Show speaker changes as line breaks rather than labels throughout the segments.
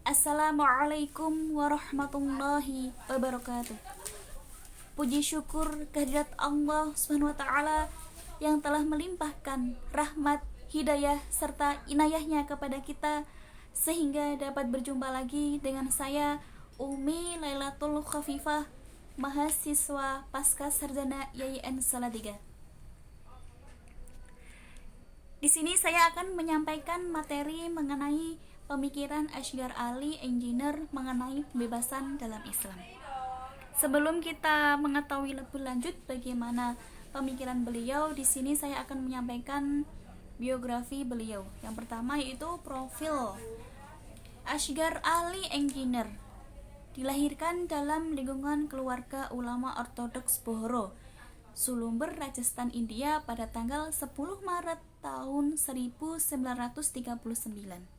Assalamualaikum warahmatullahi wabarakatuh. Puji syukur kehadirat Allah Subhanahu wa taala yang telah melimpahkan rahmat, hidayah serta inayahnya kepada kita sehingga dapat berjumpa lagi dengan saya Umi Lailatul Khafifah, mahasiswa Pasca Sarjana YIN Salatiga. Di sini saya akan menyampaikan materi mengenai pemikiran Asghar Ali Engineer mengenai pembebasan dalam Islam. Sebelum kita mengetahui lebih lanjut bagaimana pemikiran beliau, di sini saya akan menyampaikan biografi beliau. Yang pertama yaitu profil. Asghar Ali Engineer dilahirkan dalam lingkungan keluarga ulama ortodoks Bohra, Sulumber, Rajasthan, India pada tanggal 10 Maret tahun 1939.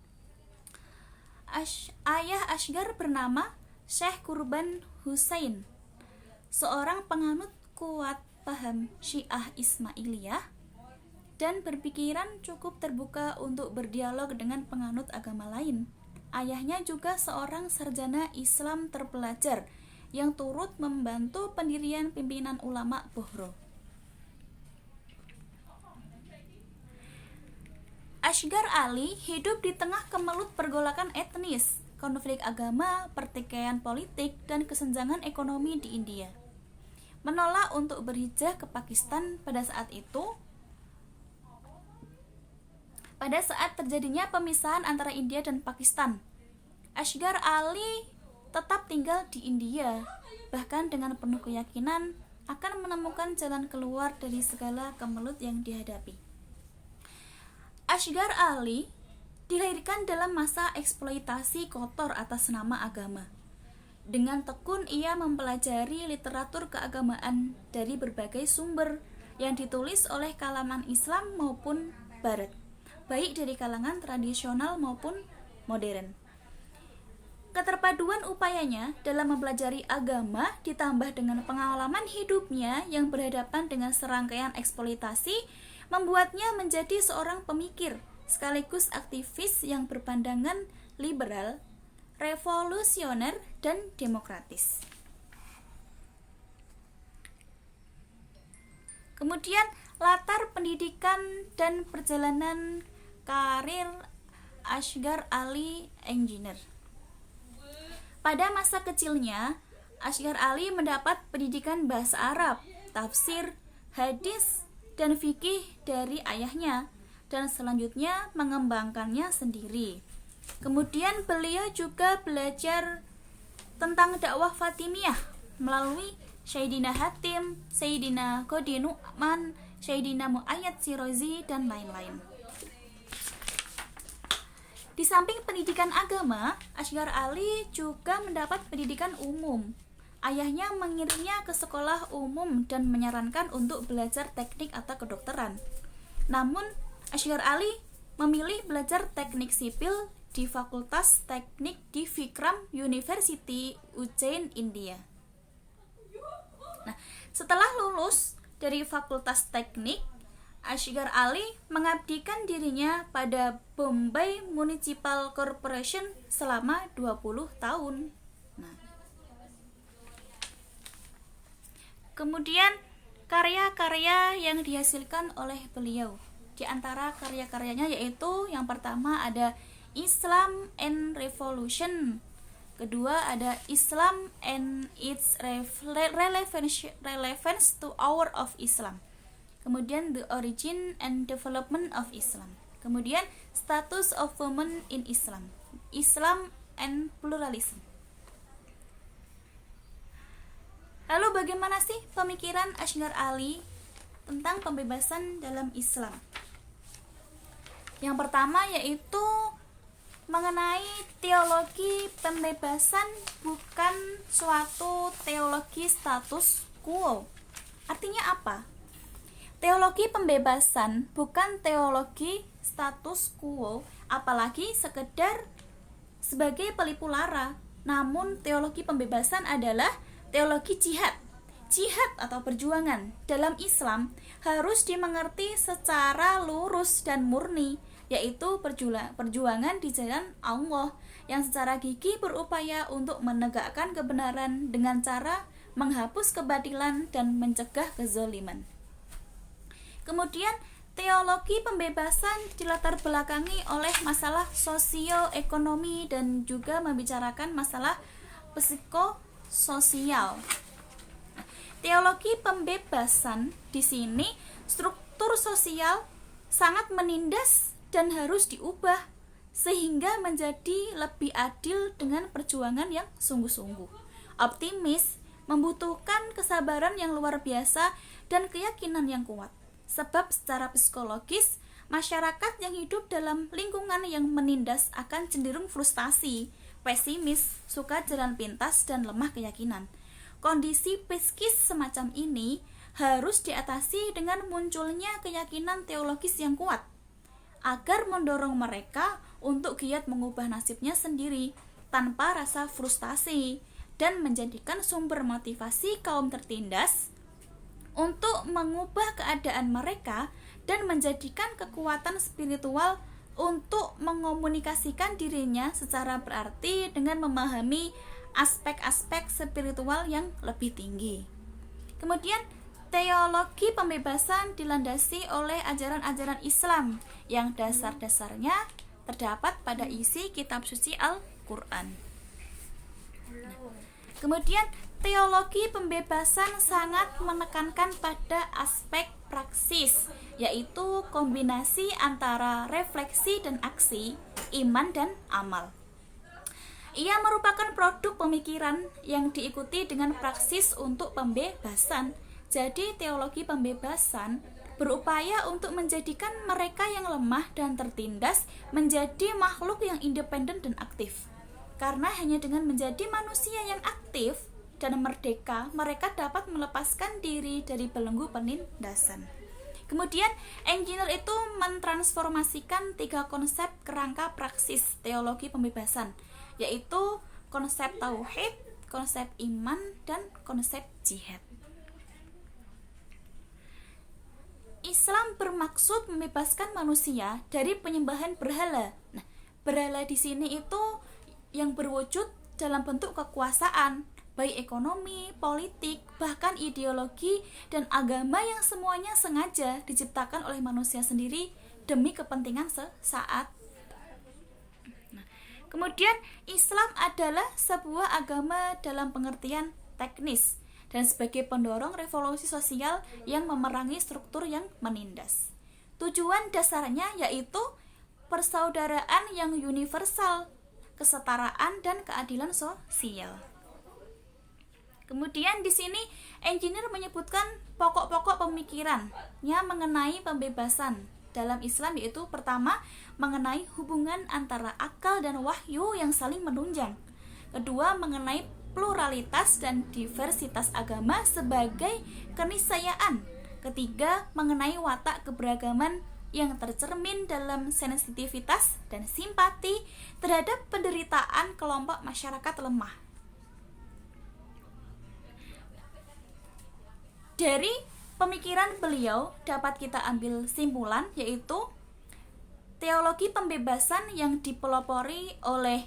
Ayah Asghar bernama Syekh Kurban Husain, seorang penganut kuat paham Syiah Ismailiyah dan berpikiran cukup terbuka untuk berdialog dengan penganut agama lain. Ayahnya juga seorang sarjana Islam terpelajar yang turut membantu pendirian pimpinan ulama Bohra. Asghar Ali hidup di tengah kemelut pergolakan etnis, konflik agama, pertikaian politik, dan kesenjangan ekonomi di India. Menolak untuk berhijrah ke Pakistan pada saat itu, pada saat terjadinya pemisahan antara India dan Pakistan. Asghar Ali tetap tinggal di India, bahkan dengan penuh keyakinan akan menemukan jalan keluar dari segala kemelut yang dihadapi. Asghar Ali dilahirkan dalam masa eksploitasi kotor atas nama agama. Dengan tekun ia mempelajari literatur keagamaan dari berbagai sumber yang ditulis oleh kalangan Islam maupun Barat, baik dari kalangan tradisional maupun modern. Keterpaduan upayanya dalam mempelajari agama ditambah dengan pengalaman hidupnya yang berhadapan dengan serangkaian eksploitasi membuatnya menjadi seorang pemikir sekaligus aktivis yang berpandangan liberal, revolusioner, dan demokratis. Kemudian latar pendidikan dan perjalanan karir Asghar Ali Engineer. Pada masa kecilnya, Asghar Ali mendapat pendidikan bahasa Arab, tafsir, hadis, dan fikih dari ayahnya, dan selanjutnya mengembangkannya sendiri. Kemudian beliau juga belajar tentang dakwah Fatimiyah melalui Sayyidina Hatim, Sayyidina Qadi Nu'man, Sayyidina Mu'ayyad Shirazi, dan lain-lain. Di samping pendidikan agama, Asghar Ali juga mendapat pendidikan umum. Ayahnya mengirimnya ke sekolah umum dan menyarankan untuk belajar teknik atau kedokteran. Namun, Asghar Ali memilih belajar teknik sipil di Fakultas Teknik di Vikram University, Ujjain, India. Nah, setelah lulus dari Fakultas Teknik, Asghar Ali mengabdikan dirinya pada Bombay Municipal Corporation selama 20 tahun. Kemudian karya-karya yang dihasilkan oleh beliau, di antara karya-karyanya yaitu yang pertama ada Islam and Revolution, kedua ada Islam and its relevance to our of Islam, kemudian The Origin and Development of Islam, kemudian Status of Women in Islam, Islam and Pluralism. Lalu bagaimana sih pemikiran Asghar Ali tentang pembebasan dalam Islam? Yang pertama yaitu mengenai teologi pembebasan bukan suatu teologi status quo. Artinya apa? Teologi pembebasan bukan teologi status quo, apalagi sekedar sebagai pelipu lara. Namun teologi pembebasan adalah teologi jihad. Jihad atau perjuangan dalam Islam harus dimengerti secara lurus dan murni yaitu perjuangan di jalan Allah yang secara gigih berupaya untuk menegakkan kebenaran dengan cara menghapus kebatilan dan mencegah kezaliman. Kemudian teologi pembebasan dilatar belakangi oleh masalah sosioekonomi dan juga membicarakan masalah psikososial. Teologi pembebasan di sini struktur sosial sangat menindas dan harus diubah sehingga menjadi lebih adil dengan perjuangan yang sungguh-sungguh. Optimis membutuhkan kesabaran yang luar biasa dan keyakinan yang kuat. Sebab secara psikologis, masyarakat yang hidup dalam lingkungan yang menindas akan cenderung frustasi, pesimis, suka jalan pintas, dan lemah keyakinan. Kondisi psikis semacam ini harus diatasi dengan munculnya keyakinan teologis yang kuat, agar mendorong mereka untuk giat mengubah nasibnya sendiri tanpa rasa frustasi, dan menjadikan sumber motivasi kaum tertindas untuk mengubah keadaan mereka dan menjadikan kekuatan spiritual untuk mengomunikasikan dirinya secara berarti dengan memahami aspek-aspek spiritual yang lebih tinggi. Kemudian teologi pembebasan dilandasi oleh ajaran-ajaran Islam yang dasar-dasarnya terdapat pada isi kitab suci Al-Quran. Kemudian teologi pembebasan sangat menekankan pada aspek praksis, yaitu kombinasi antara refleksi dan aksi, iman dan amal. Ia merupakan produk pemikiran yang diikuti dengan praksis untuk pembebasan. Jadi teologi pembebasan berupaya untuk menjadikan mereka yang lemah dan tertindas menjadi makhluk yang independen dan aktif. Karena hanya dengan menjadi manusia yang aktif dan merdeka, mereka dapat melepaskan diri dari belenggu penindasan. Kemudian, engineer itu mentransformasikan 3 konsep kerangka praksis teologi pembebasan, yaitu konsep tauhid, konsep iman, dan konsep jihad. Islam bermaksud membebaskan manusia dari penyembahan berhala. Nah, berhala di sini itu yang berwujud dalam bentuk kekuasaan, baik ekonomi, politik, bahkan ideologi dan agama yang semuanya sengaja diciptakan oleh manusia sendiri demi kepentingan sesaat. Kemudian Islam adalah sebuah agama dalam pengertian teknis dan sebagai pendorong revolusi sosial yang memerangi struktur yang menindas. Tujuan dasarnya yaitu persaudaraan yang universal, kesetaraan dan keadilan sosial. Kemudian di sini engineer menyebutkan pokok-pokok pemikirannya mengenai pembebasan dalam Islam, yaitu pertama, mengenai hubungan antara akal dan wahyu yang saling menunjang. Kedua, mengenai pluralitas dan diversitas agama sebagai keniscayaan. Ketiga, mengenai watak keberagaman yang tercermin dalam sensitivitas dan simpati terhadap penderitaan kelompok masyarakat lemah. Dari pemikiran beliau dapat kita ambil simpulan, yaitu teologi pembebasan yang dipelopori oleh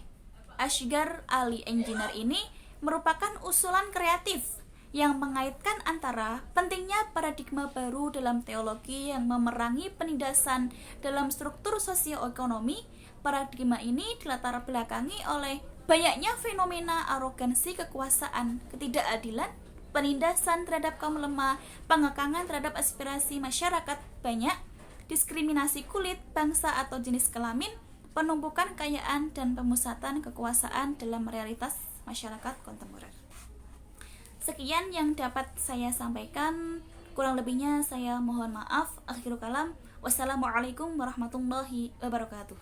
Asghar Ali Engineer ini merupakan usulan kreatif yang mengaitkan antara pentingnya paradigma baru dalam teologi yang memerangi penindasan dalam struktur sosioekonomi. Paradigma ini dilatar belakangi oleh banyaknya fenomena arogansi kekuasaan, ketidakadilan, penindasan terhadap kaum lemah, pengekangan terhadap aspirasi masyarakat banyak, diskriminasi kulit, bangsa atau jenis kelamin, penumpukan kekayaan dan pemusatan kekuasaan dalam realitas masyarakat kontemporer. Sekian yang dapat saya sampaikan, kurang lebihnya saya mohon maaf. Akhirul kalam, wassalamualaikum warahmatullahi wabarakatuh.